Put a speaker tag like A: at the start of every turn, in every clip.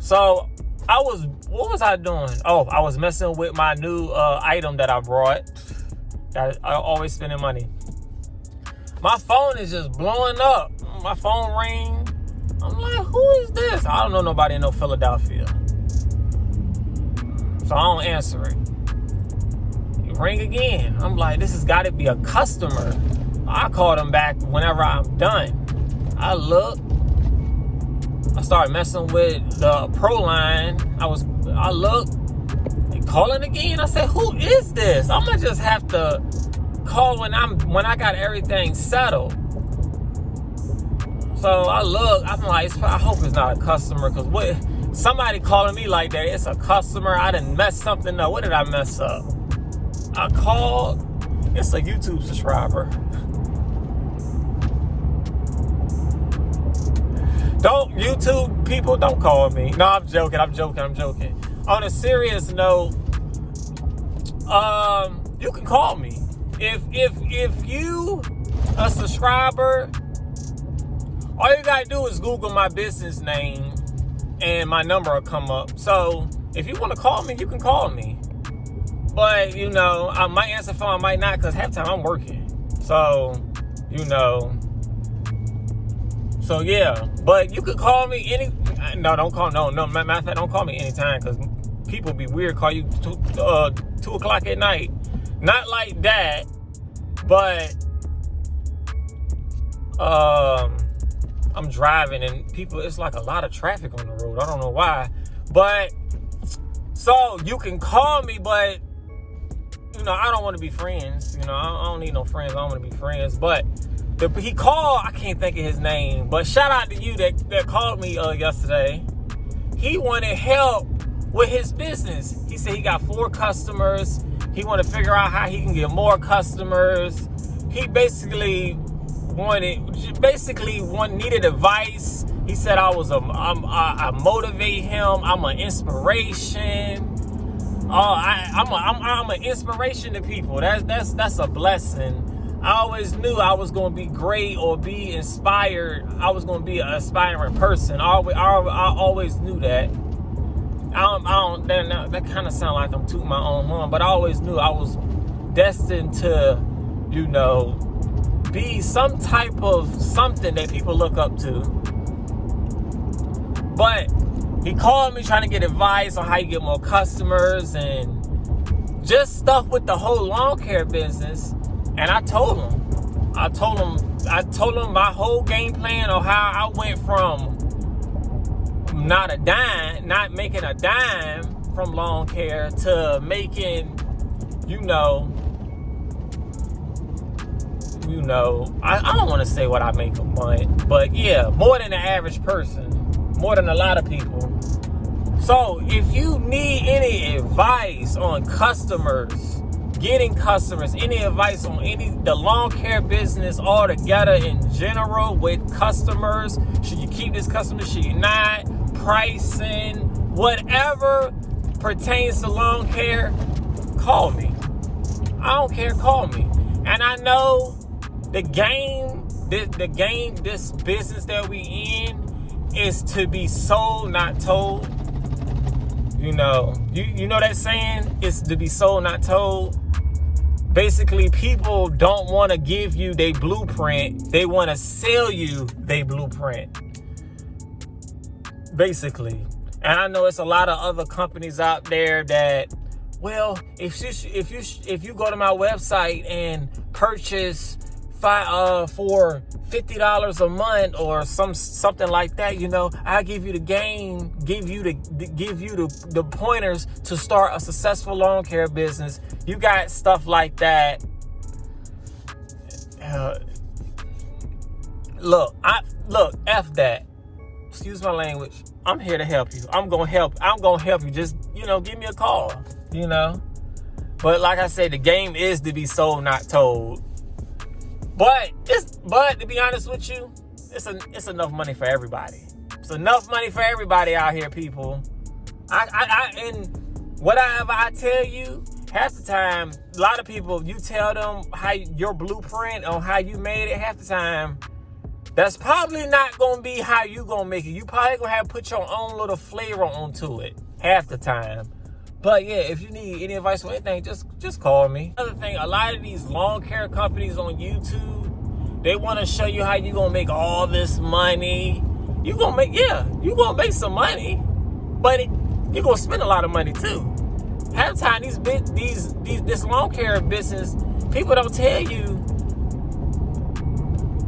A: So what was I doing? Oh, I was messing with my new item that I brought. I always spending money. My phone is just blowing up. My phone ring. I'm like, who is this? I don't know nobody in Philadelphia. So I don't answer it. It ring again. I'm like, this has got to be a customer. I call them back whenever I'm done. I look. I started messing with the proline. I look. They calling again. I said, who is this? I'm gonna just have to call when I got everything settled. So I look, I'm like, I hope it's not a customer, because what, somebody calling me like that, it's a customer. I done messed something up. What did I mess up? I called, it's a YouTube subscriber. Don't, YouTube people, don't call me. No, I'm joking. On a serious note, you can call me. If you a subscriber, all you gotta do is Google my business name and my number will come up. So if you want to call me, you can call me. But you know, I might answer phone, I might not, because half the time I'm working. So, you know. So yeah. But you could call me don't call matter of fact, don't call me anytime, because people be weird, call you 2 o'clock at night. Not like that, but I'm driving and people, it's like a lot of traffic on the road. I don't know why. But so you can call me, but you know, I don't want to be friends. You know, I don't need no friends. I don't want to be friends. But he called, I can't think of his name, but shout out to you that called me yesterday. He wanted help with his business. He said he got 4 customers. He want to figure out how he can get more customers. He basically needed advice. He said I motivate him. I'm an inspiration. I'm an inspiration to people. That's a blessing. I always knew I was going to be great or be inspired. I was going to be an aspiring person. I always knew that. That kind of sound like I'm tooting my own horn, but I always knew I was destined to, you know, be some type of something that people look up to. But he called me trying to get advice on how you get more customers and just stuff with the whole lawn care business. And I told him my whole game plan on how I went from not making a dime from lawn care to making, you know, I don't want to say what I make a month, but yeah, more than the average person, more than a lot of people. So if you need any advice on customers, getting customers, any advice on the lawn care business altogether in general with customers, should you keep this customer, should you not, pricing, whatever pertains to lawn care, call me. I don't care, call me. And I know the game, this business that we in is to be sold, not told. You know that saying? It's to be sold, not told. Basically, people don't want to give you their blueprint. They want to sell you their blueprint. Basically. And I know it's a lot of other companies out there that, well, if you go to my website and purchase for $50 a month or something like that, you know, I'll give you the game, give you the pointers to start a successful lawn care business. You got stuff like that. Look, F that. Excuse my language. I'm here to help you. I'm gonna help you. Just, you know, give me a call, you know. But like I said, the game is to be sold, not told. But to be honest with you, it's enough money for everybody. It's enough money for everybody out here, people. And whatever I tell you, half the time, a lot of people, you tell them how your blueprint on how you made it, half the time, that's probably not gonna be how you gonna make it. You probably gonna have to put your own little flavor onto it half the time. But yeah, if you need any advice or anything, just call me. Another thing, a lot of these lawn care companies on YouTube, they want to show you how you gonna make all this money. You gonna make some money, but you're gonna spend a lot of money too. Half the time, this lawn care business, people don't tell you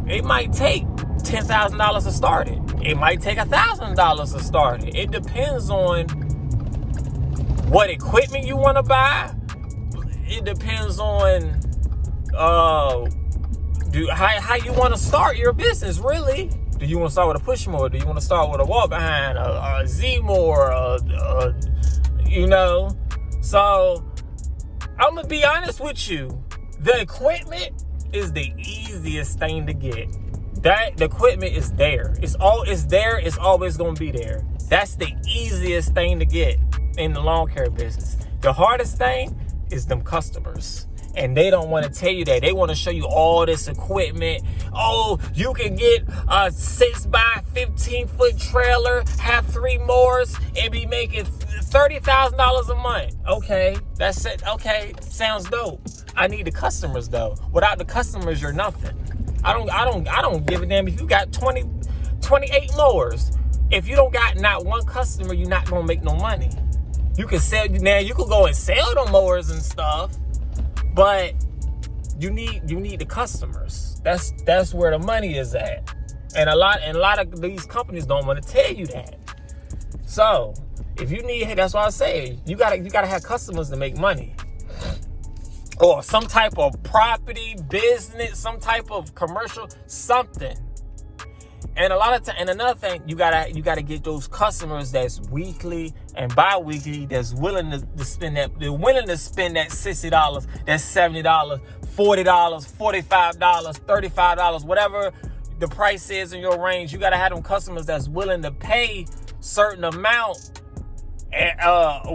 A: it might take $10,000 to start it. It might take $1,000 to start it. It depends on what equipment you want to buy. It depends on how you want to start your business, really. Do you want to start with a push mower? Do you want to start with a walk behind, a Z mower, you know? So I'm gonna be honest with you. The equipment is the easiest thing to get. The equipment is there. It's there. It's always gonna be there. That's the easiest thing to get in the lawn care business. The hardest thing is them customers. And they don't want to tell you that. They want to show you all this equipment. Oh, you can get a 6x15-foot trailer, have 3 mowers, and be making $30,000 a month. Okay, that's it. Okay, sounds dope. I need the customers though. Without the customers, you're nothing. I don't give a damn if you got 28 mowers. If you don't got not one customer, you're not gonna make no money. You can sell now. You can go and sell the mowers and stuff. But you need the customers. That's where the money is at. And a lot of these companies don't want to tell you that. So if you need, that's why I say you gotta have customers to make money. Or some type of property, business, some type of commercial, something. And a lot of time, and another thing, you gotta get those customers that's weekly and bi-weekly, that's willing to spend that. They're willing to spend that $60, that $70, $40, $45, $35, whatever the price is in your range. You gotta have them customers that's willing to pay certain amount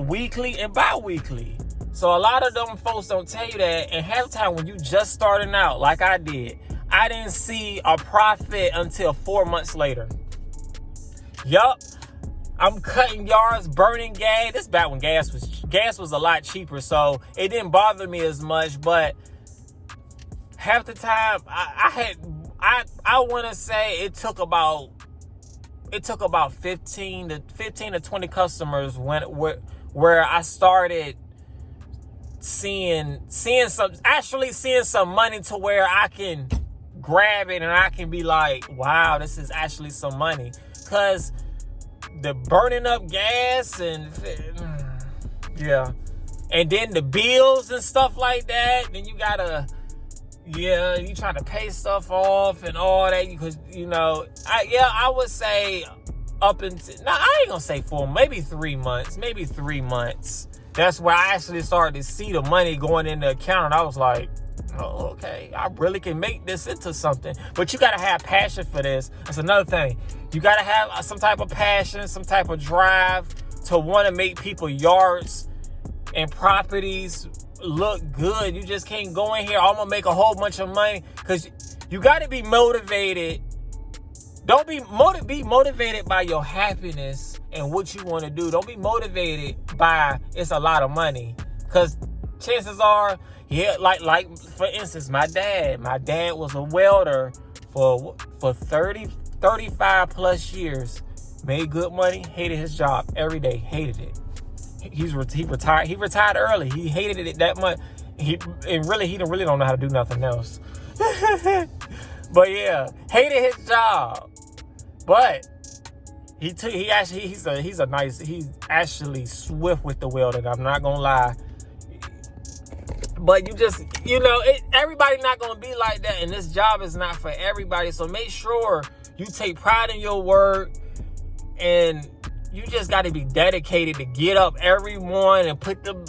A: weekly and bi-weekly. So a lot of them folks don't tell you that, and half the time when you just starting out, like I did, I didn't see a profit until 4 months later. Yup. I'm cutting yards, burning gas. This back when gas was a lot cheaper, so it didn't bother me as much. But half the time, I want to say it took about 15 to 20 customers where I started seeing some money to where I can grab it and I can be like, wow, this is actually some money. Because the burning up gas and yeah, and then the bills and stuff like that, then you gotta, yeah, you trying to pay stuff off and all that, because I would say up until, no, I ain't gonna say 4, maybe 3 months. That's where I actually started to see the money going in the account, and I was like, oh, okay, I really can make this into something. But you gotta have passion for this. That's another thing. You gotta have some type of passion, some type of drive to want to make people yards and properties look good. You just can't go in here, I'm gonna make a whole bunch of money, because you gotta be motivated. Don't be motivated by your happiness and what you want to do. Don't be motivated by it's a lot of money, because chances are, yeah, like for instance, my dad was a welder for 35 plus years, made good money, hated his job every day, hated it. He retired early. He hated it that much. He really don't know how to do nothing else. But yeah, hated his job. But he's actually swift with the welding. I'm not gonna lie. But everybody not gonna be like that, and this job is not for everybody. So make sure you take pride in your work, and you just got to be dedicated to get up every morning and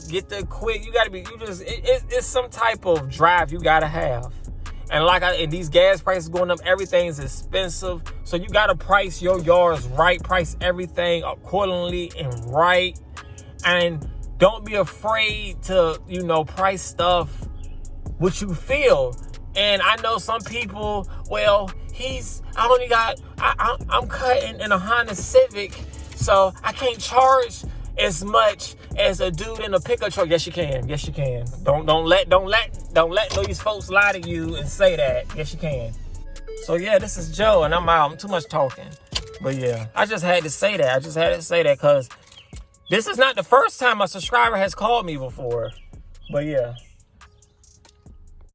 A: get the quit. You got to be, it's some type of drive you got to have. And these gas prices going up, everything's expensive. So you got to price your yards right, price everything accordingly and right. And don't be afraid to, price stuff what you feel. And I know some people, well, I'm cutting in a Honda Civic, so I can't charge as much as a dude in a pickup truck. Yes, you can. Yes, you can. Don't let these folks lie to you and say that. Yes, you can. So yeah, this is Joe, and I'm out. I'm too much talking. But yeah, I just had to say that. Because this is not the first time a subscriber has called me before. But yeah.